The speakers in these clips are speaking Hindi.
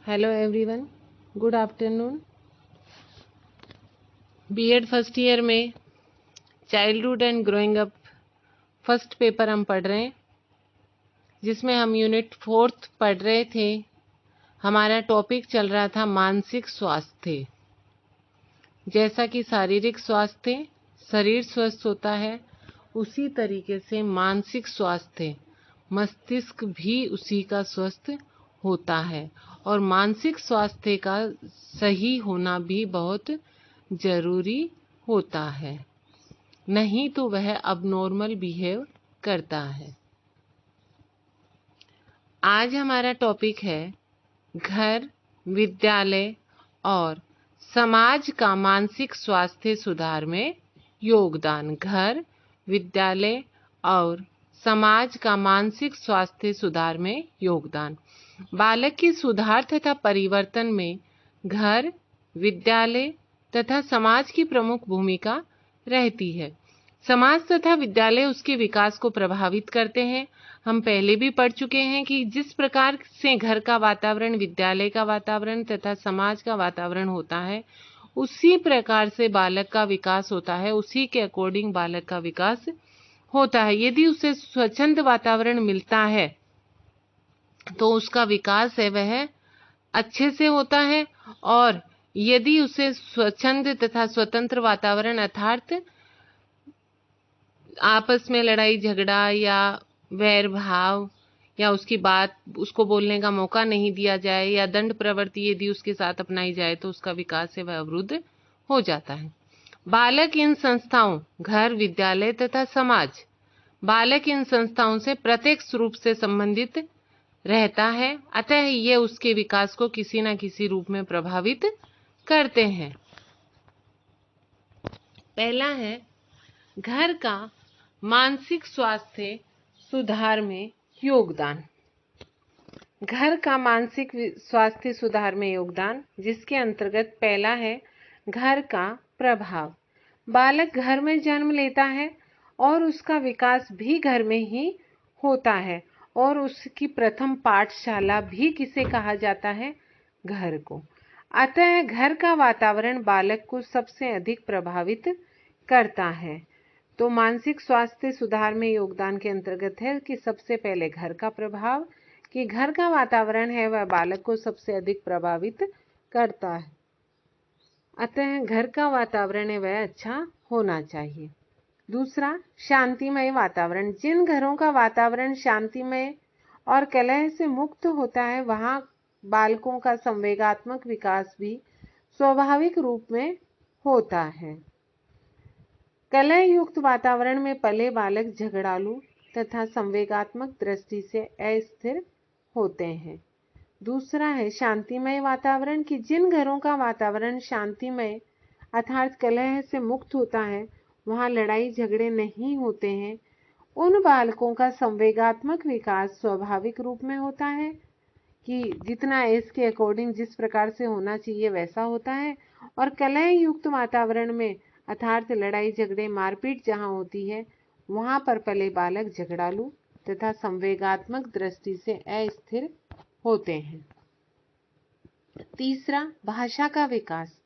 Hello everyone, good afternoon. BEd first year में childhood and growing up first paper हम पढ़ रहे हैं, जिसमें हम यूनिट 4 पढ़ रहे थे। हमारा टॉपिक चल रहा था मानसिक स्वास्थ्य। जैसा कि शारीरिक स्वास्थ्य शरीर स्वस्थ होता है, उसी तरीके से मानसिक स्वास्थ्य मस्तिष्क भी उसी का स्वस्थ होता है, और मानसिक स्वास्थ्य का सही होना भी बहुत जरूरी होता है, नहीं तो वह अबनॉर्मल बिहेव करता है। आज हमारा टॉपिक है घर, विद्यालय और समाज का मानसिक स्वास्थ्य सुधार में योगदान। घर, विद्यालय और समाज का मानसिक स्वास्थ्य सुधार में योगदान। बालक की सुधार तथा परिवर्तन में घर, विद्यालय तथा समाज की प्रमुख भूमिका रहती है। समाज तथा विद्यालय उसके विकास को प्रभावित करते हैं। हम पहले भी पढ़ चुके हैं कि जिस प्रकार से घर का वातावरण, विद्यालय का वातावरण तथा समाज का वातावरण होता है, उसी प्रकार से बालक का विकास होता है, उसी के अकॉर्डिंग बालक का विकास होता है। यदि उसे स्वच्छंद वातावरण मिलता है तो उसका विकास है वह अच्छे से होता है, और यदि उसे स्वच्छंद तथा स्वतंत्र वातावरण अर्थात आपस में लड़ाई झगड़ा या वैर भाव या उसकी बात उसको बोलने का मौका नहीं दिया जाए या दंड प्रवृत्ति यदि उसके साथ अपनाई जाए तो उसका विकास है वह अवरुद्ध हो जाता है। बालक इन संस्थाओं घर, विद्यालय तथा समाज, बालक इन संस्थाओं से प्रत्यक्ष रूप से संबंधित रहता है, अतः ये उसके विकास को किसी न किसी रूप में प्रभावित करते हैं। पहला है घर का मानसिक स्वास्थ्य सुधार में योगदान। घर का मानसिक स्वास्थ्य सुधार में योगदान, जिसके अंतर्गत पहला है घर का प्रभाव। बालक घर में जन्म लेता है और उसका विकास भी घर में ही होता है, और उसकी प्रथम पाठशाला भी किसे कहा जाता है? घर को। अतः घर का वातावरण बालक को सबसे अधिक प्रभावित करता है। तो मानसिक स्वास्थ्य सुधार में योगदान के अंतर्गत है कि सबसे पहले घर का प्रभाव, कि घर का वातावरण है वह बालक को सबसे अधिक प्रभावित करता है, अतः घर का वातावरण है वह अच्छा होना चाहिए। दूसरा, शांतिमय वातावरण। जिन घरों का वातावरण शांतिमय और कलह से मुक्त होता है, वहां बालकों का संवेगात्मक विकास भी स्वाभाविक रूप में होता है। कलह युक्त वातावरण में पले बालक झगड़ालू तथा संवेगात्मक दृष्टि से अस्थिर होते हैं। दूसरा है शांतिमय वातावरण, कि जिन घरों का वातावरण शांतिमय अर्थात कलह से मुक्त होता है, वहां लड़ाई झगड़े नहीं होते हैं, उन बालकों का संवेगात्मक विकास स्वाभाविक रूप में होता है, कि जितना एज के अकॉर्डिंग जिस प्रकार से होना चाहिए वैसा होता है। और कलह युक्त वातावरण में अर्थात लड़ाई झगड़े मारपीट जहाँ होती है, वहां पर पले बालक झगड़ालू तथा संवेगात्मक दृष्टि से अस्थिर होते हैं। तीसरा, भाषा का विकास।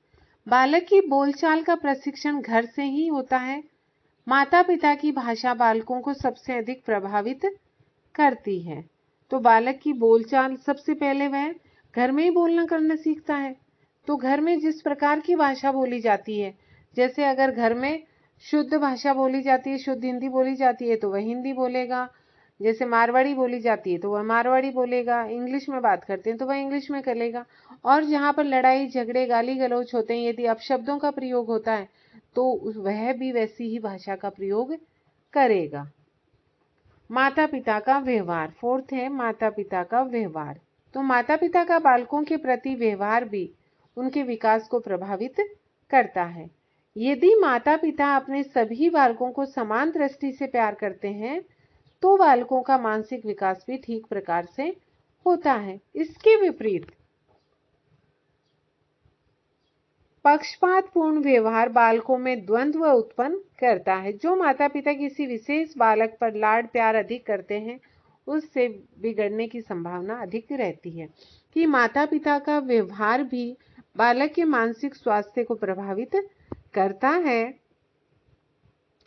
बालक की बोलचाल का प्रशिक्षण घर से ही होता है। माता पिता की भाषा बालकों को सबसे अधिक प्रभावित करती है। तो बालक की बोलचाल सबसे पहले वह घर में ही बोलना करना सीखता है। तो घर में जिस प्रकार की भाषा बोली जाती है, जैसे अगर घर में शुद्ध भाषा बोली जाती है, शुद्ध हिंदी बोली जाती है, तो वह हिंदी बोलेगा। जैसे मारवाड़ी बोली जाती है तो वह मारवाड़ी बोलेगा। इंग्लिश में बात करते हैं तो वह इंग्लिश में करेगा। और जहाँ पर लड़ाई झगड़े गाली गलौज होते हैं, यदि अपशब्दों का प्रयोग होता है, तो वह भी वैसी ही भाषा का प्रयोग करेगा। माता पिता का व्यवहार। फोर्थ है माता पिता का व्यवहार। तो माता पिता का बालकों के प्रति व्यवहार भी उनके विकास को प्रभावित करता है। यदि माता पिता अपने सभी बालकों को समान दृष्टि से प्यार करते हैं, तो बालकों का मानसिक विकास भी ठीक प्रकार से होता है। इसके विपरीत पक्षपातपूर्ण व्यवहार बालकों में द्वंद्व उत्पन्न करता है। जो माता पिता किसी विशेष बालक पर लाड प्यार अधिक करते हैं, उससे बिगड़ने की संभावना अधिक रहती है। कि माता पिता का व्यवहार भी बालक के मानसिक स्वास्थ्य को प्रभावित करता है।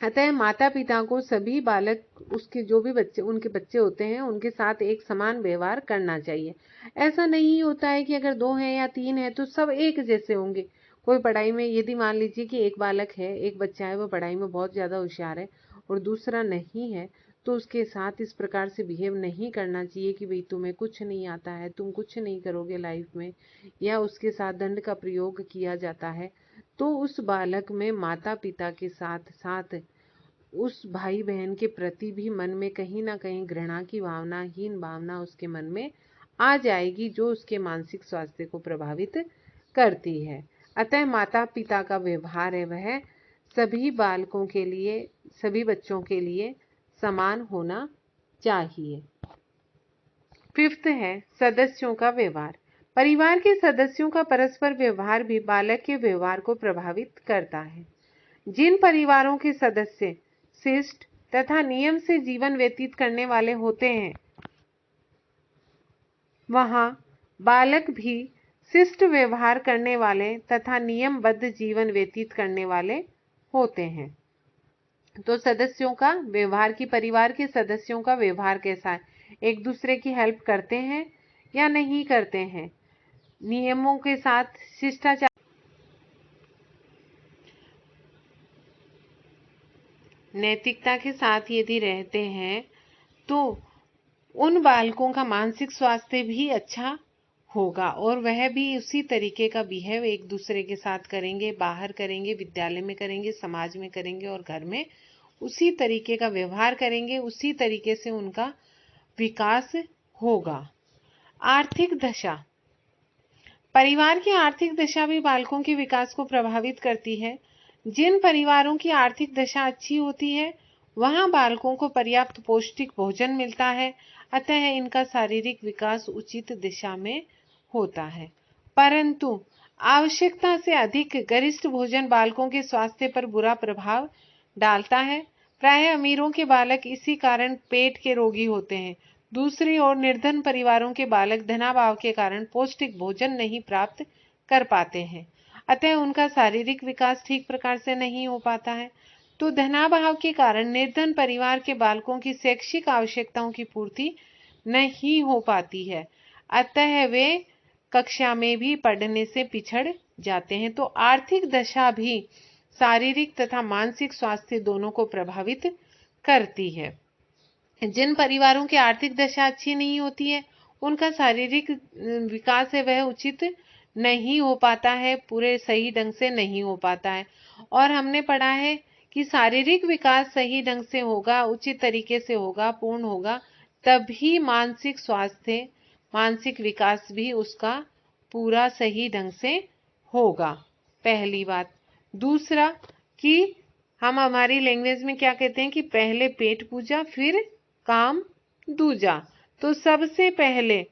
अतः माता पिता को सभी बालक उसके जो भी बच्चे उनके बच्चे होते हैं उनके साथ एक समान व्यवहार करना चाहिए। ऐसा नहीं होता है कि अगर 2 हैं या 3 हैं तो सब एक जैसे होंगे। कोई पढ़ाई में, यदि मान लीजिए कि एक बालक है, एक बच्चा है, वो पढ़ाई में बहुत ज्यादा होशियार है और दूसरा नहीं है, तो उसके साथ इस प्रकार से बिहेव नहीं करना चाहिए कि भाई तुम्हें कुछ नहीं आता है, तुम कुछ नहीं करोगे लाइफ में, या उसके साथ दंड का प्रयोग किया जाता है। तो उस बालक में माता पिता के साथ साथ उस भाई बहन के प्रति भी मन में कहीं ना कहीं घृणा की भावना, हीन भावना उसके मन में आ जाएगी, जो उसके मानसिक स्वास्थ्य को प्रभावित करती है। अतः माता पिता का व्यवहार है वह सभी बालकों के लिए, सभी बच्चों के लिए समान होना चाहिए। 5th है सदस्यों का व्यवहार। परिवार के सदस्यों का परस्पर व्यवहार भी बालक के व्यवहार को प्रभावित करता है। जिन परिवारों के सदस्य शिष्ट तथा नियम से जीवन व्यतीत करने वाले होते हैं, वहां बालक भी शिष्ट व्यवहार करने वाले तथा नियमबद्ध जीवन व्यतीत करने वाले होते हैं। तो सदस्यों का व्यवहार, की परिवार के सदस्यों का व्यवहार कैसा है, एक दूसरे की हेल्प करते हैं या नहीं करते हैं, नियमों के साथ, शिष्टाचार, नैतिकता के साथ यदि रहते हैं तो उन बालकों का मानसिक स्वास्थ्य भी अच्छा होगा और वह भी उसी तरीके का बिहेव एक दूसरे के साथ करेंगे, बाहर करेंगे, विद्यालय में करेंगे, समाज में करेंगे और घर में उसी तरीके का व्यवहार करेंगे, उसी तरीके से उनका विकास होगा। आर्थिक दशा। परिवार की आर्थिक दशा भी बालकों के विकास को प्रभावित करती है। जिन परिवारों की आर्थिक दशा अच्छी होती है वहां बालकों को पर्याप्त पौष्टिक भोजन मिलता है, अतः इनका शारीरिक विकास उचित दिशा में होता है। परंतु आवश्यकता से अधिक गरिष्ठ भोजन बालकों के स्वास्थ्य पर बुरा प्रभाव डालता है। प्राय अमीरों के बालक इसी कारण पेट के रोगी होते हैं। दूसरी ओर निर्धन परिवारों के बालक धनाभाव के कारण पौष्टिक भोजन नहीं प्राप्त कर पाते हैं, अतः उनका शारीरिक विकास ठीक प्रकार से नहीं हो पाता है। तो धनाभाव के कारण निर्धन परिवार के बालकों की शैक्षिक आवश्यकताओं की पूर्ति नहीं हो पाती है, अतः वे कक्षा में भी पढ़ने से पिछड़ जाते हैं। तो आर्थिक दशा भी शारीरिक तथा मानसिक स्वास्थ्य दोनों को प्रभावित करती है। जिन परिवारों की आर्थिक दशा अच्छी नहीं होती है उनका शारीरिक विकास है वह उचित नहीं हो पाता है, पूरे सही ढंग से नहीं हो पाता है। और हमने पढ़ा है कि शारीरिक विकास सही ढंग से होगा, उचित तरीके से होगा, पूर्ण होगा, तभी मानसिक स्वास्थ्य, मानसिक विकास भी उसका पूरा सही ढंग से होगा, पहली बात। दूसरा कि हम हमारी लैंग्वेज में क्या कहते हैं कि पहले पेट पूजा फिर काम दूजा। तो सबसे पहले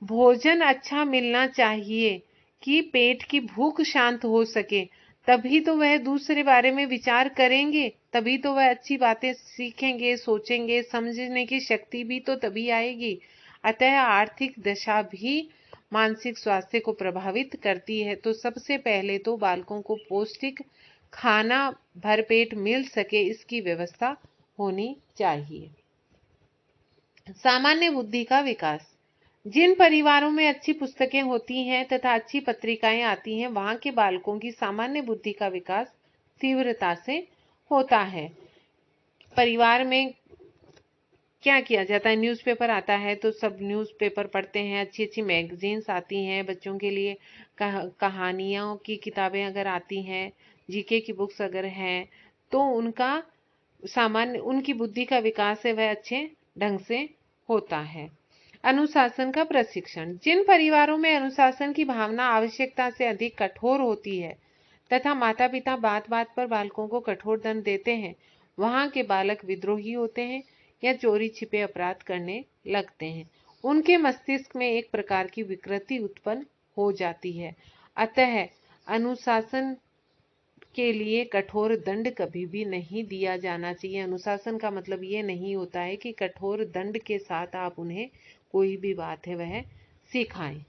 भोजन अच्छा मिलना चाहिए कि पेट की भूख शांत हो सके, तभी तो वह दूसरे बारे में विचार करेंगे, तभी तो वह अच्छी बातें सीखेंगे, सोचेंगे, समझने की शक्ति भी तो तभी आएगी। अतः आर्थिक दशा भी मानसिक स्वास्थ्य को प्रभावित करती है। तो सबसे पहले तो बालकों को पौष्टिक खाना भरपेट मिल सके इसकी व्यवस्था होनी चाहिए। सामान्य बुद्धि का विकास। जिन परिवारों में अच्छी पुस्तकें होती हैं तथा अच्छी पत्रिकाएं आती हैं वहां के बालकों की सामान्य बुद्धि का विकास तीव्रता से होता है। परिवार में क्या किया जाता है, न्यूज़पेपर आता है तो सब न्यूज़पेपर पढ़ते हैं, अच्छी अच्छी मैगजीन्स आती हैं बच्चों के लिए, कहानियों की किताबें अगर आती हैं, जीके की बुक्स अगर हैं, तो उनका सामान्य, उनकी बुद्धि का विकास है वह अच्छे ढंग से होता है। अनुशासन का प्रशिक्षण। जिन परिवारों में अनुशासन की भावना आवश्यकता से अधिक कठोर होती है तथा माता पिता बात बात पर बालकों को कठोर दंड देते हैं, वहां के बालक विद्रोही होते हैं या चोरी छिपे अपराध करने लगते हैं। उनके मस्तिष्क में एक प्रकार की विकृति उत्पन्न हो जाती है। अतः अनुशासन के लिए कठोर दंड कभी भी नहीं दिया जाना चाहिए। अनुशासन का मतलब ये नहीं होता है कि कठोर दंड के साथ आप उन्हें कोई भी बात है वह सिखाएं।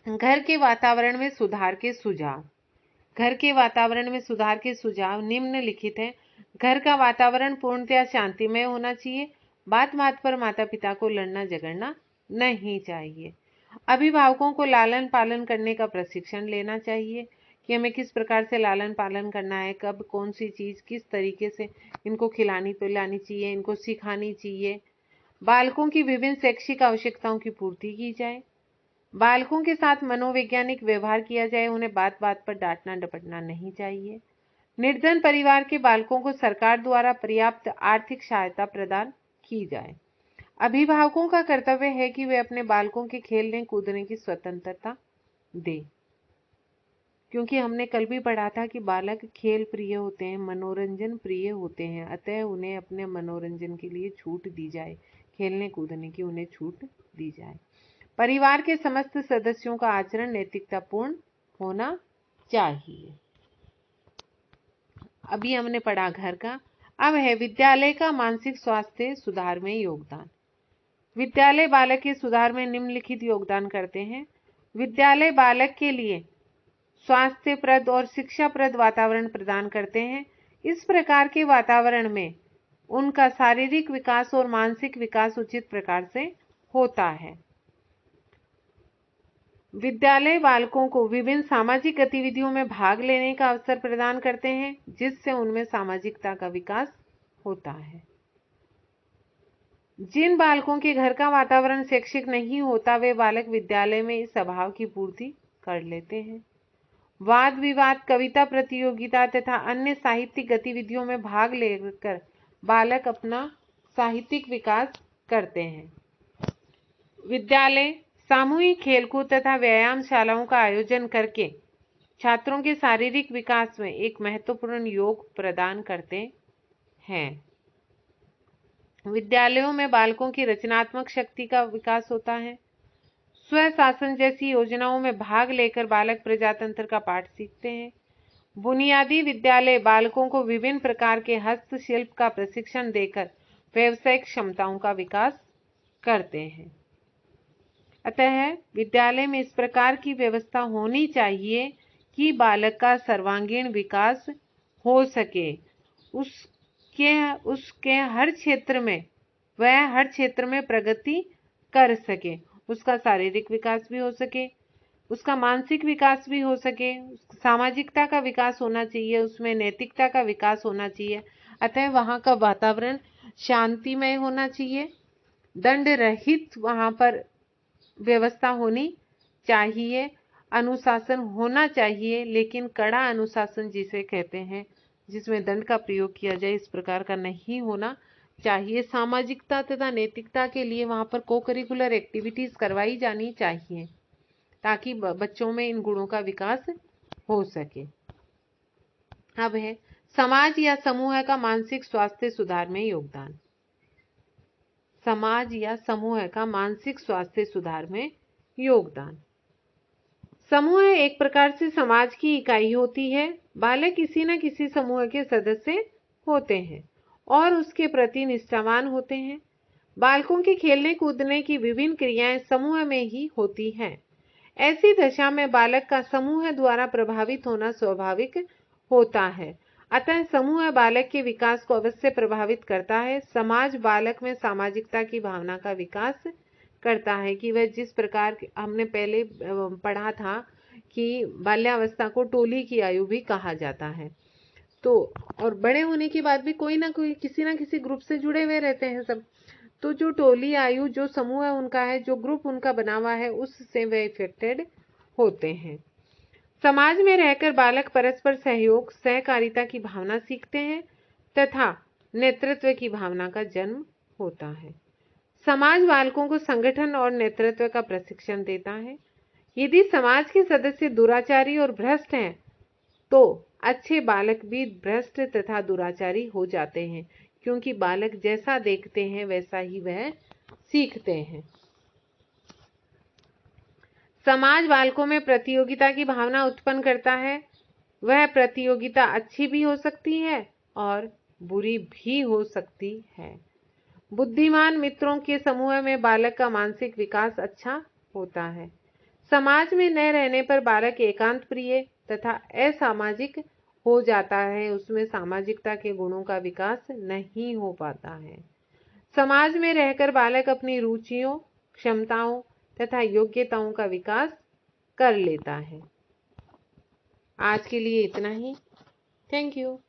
घर के वातावरण में सुधार के सुझाव। घर के वातावरण में सुधार के सुझाव निम्नलिखित हैं। घर का वातावरण पूर्णतया शांतिमय होना चाहिए। बात बात पर माता पिता को लड़ना झगड़ना नहीं चाहिए। अभिभावकों को लालन पालन करने का प्रशिक्षण लेना चाहिए कि हमें किस प्रकार से लालन पालन करना है, कब कौन सी चीज किस तरीके से इनको खिलानी पिलानी चाहिए, इनको सिखानी चाहिए। बालकों की विभिन्न शैक्षिक आवश्यकताओं की पूर्ति की जाए। बालकों के साथ मनोवैज्ञानिक व्यवहार किया जाए। उन्हें बात बात पर डांटना डपटना नहीं चाहिए। निर्धन परिवार के बालकों को सरकार द्वारा पर्याप्त आर्थिक सहायता प्रदान की जाए। अभिभावकों का कर्तव्य है कि वे अपने बालकों के खेलने कूदने की स्वतंत्रता दें, क्योंकि हमने कल भी पढ़ा था कि बालक खेल प्रिय होते हैं, मनोरंजन प्रिय होते हैं, अतः उन्हें अपने मनोरंजन के लिए छूट दी जाए, खेलने कूदने की उन्हें छूट दी जाए। परिवार के समस्त सदस्यों का आचरण नैतिकतापूर्ण होना चाहिए। अभी हमने पढ़ा घर का, अब है विद्यालय का मानसिक स्वास्थ्य सुधार में योगदान। विद्यालय बालक के सुधार में निम्नलिखित योगदान करते हैं। विद्यालय बालक के लिए स्वास्थ्यप्रद और शिक्षाप्रद वातावरण प्रदान करते हैं। इस प्रकार के वातावरण में उनका शारीरिक विकास और मानसिक विकास उचित प्रकार से होता है। विद्यालय बालकों को विभिन्न सामाजिक गतिविधियों में भाग लेने का अवसर प्रदान करते हैं, जिससे उनमें सामाजिकता का विकास होता है। जिन बालकों के घर का वातावरण शैक्षिक नहीं होता, वे बालक विद्यालय में इस अभाव की पूर्ति कर लेते हैं। वाद विवाद, कविता प्रतियोगिता तथा अन्य साहित्यिक गतिविधियों में भाग लेकर बालक अपना साहित्यिक विकास करते हैं। विद्यालय सामूहिक खेलकूद तथा व्यायामशालाओं का आयोजन करके छात्रों के शारीरिक विकास में एक महत्वपूर्ण योग प्रदान करते हैं। विद्यालयों में बालकों की रचनात्मक शक्ति का विकास होता है। स्वशासन जैसी योजनाओं में भाग लेकर बालक प्रजातंत्र का पाठ सीखते हैं। बुनियादी विद्यालय बालकों को विभिन्न प्रकार के हस्तशिल्प का प्रशिक्षण देकर व्यावसायिक क्षमताओं का विकास करते हैं। अतः विद्यालय में इस प्रकार की व्यवस्था होनी चाहिए कि बालक का सर्वांगीण विकास हो सके। उसके हर क्षेत्र में वह हर क्षेत्र में प्रगति कर सके। उसका शारीरिक विकास भी हो सके, उसका मानसिक विकास भी हो सके, सामाजिकता का विकास होना चाहिए, उसमें नैतिकता का विकास होना चाहिए। अतः वहाँ का वातावरण शांतिमय होना चाहिए, दंड रहित वहाँ पर व्यवस्था होनी चाहिए, अनुशासन होना चाहिए, लेकिन कड़ा अनुशासन जिसे कहते हैं, जिसमें दंड का प्रयोग किया जाए, इस प्रकार का नहीं होना चाहिए। सामाजिकता तथा नैतिकता के लिए वहाँ पर को करिकुलर एक्टिविटीज करवाई जानी चाहिए, ताकि बच्चों में इन गुणों का विकास हो सके। अब है समाज या समूह का मानसिक स्वास्थ्य सुधार में योगदान। समाज या समूह का मानसिक स्वास्थ्य सुधार में योगदान। समूह एक प्रकार से समाज की इकाई होती है। बालक किसी न किसी समूह के सदस्य होते हैं और उसके प्रति निष्ठावान होते हैं। बालकों के खेलने कूदने की विभिन्न क्रियाएं समूह में ही होती हैं। ऐसी दशा में बालक का समूह द्वारा प्रभावित होना स्वाभाविक होता है। अतः समूह बालक के विकास को अवश्य प्रभावित करता है। समाज बालक में सामाजिकता की भावना का विकास करता है कि वह जिस प्रकार हमने पहले पढ़ा था कि बाल्यावस्था को टोली की आयु भी कहा जाता है। तो और बड़े होने के बाद भी कोई ना कोई किसी ना किसी ग्रुप से जुड़े हुए रहते हैं सब। तो जो टोली आयु, जो समूह उनका है, जो ग्रुप उनका बना हुआ है, उससे वे इफेक्टेड होते हैं। समाज में रहकर बालक परस्पर सहयोग, सहकारिता की भावना सीखते हैं तथा नेतृत्व की भावना का जन्म होता है। समाज बालकों को संगठन और नेतृत्व का प्रशिक्षण देता है। यदि समाज के सदस्य दुराचारी और भ्रष्ट हैं, तो अच्छे बालक भी भ्रष्ट तथा दुराचारी हो जाते हैं, क्योंकि बालक जैसा देखते हैं वैसा ही वह सीखते हैं। समाज बालकों में प्रतियोगिता की भावना उत्पन्न करता है। वह प्रतियोगिता अच्छी भी हो सकती है और बुरी भी हो सकती है। बुद्धिमान मित्रों के समूह में बालक का मानसिक विकास अच्छा होता है। समाज में न रहने पर बालक एकांत प्रिय तथा असामाजिक हो जाता है। उसमें सामाजिकता के गुणों का विकास नहीं हो पाता है। समाज में रहकर बालक अपनी रुचियों, क्षमताओं तथा योग्यताओं का विकास कर लेता है। आज के लिए इतना ही। Thank you.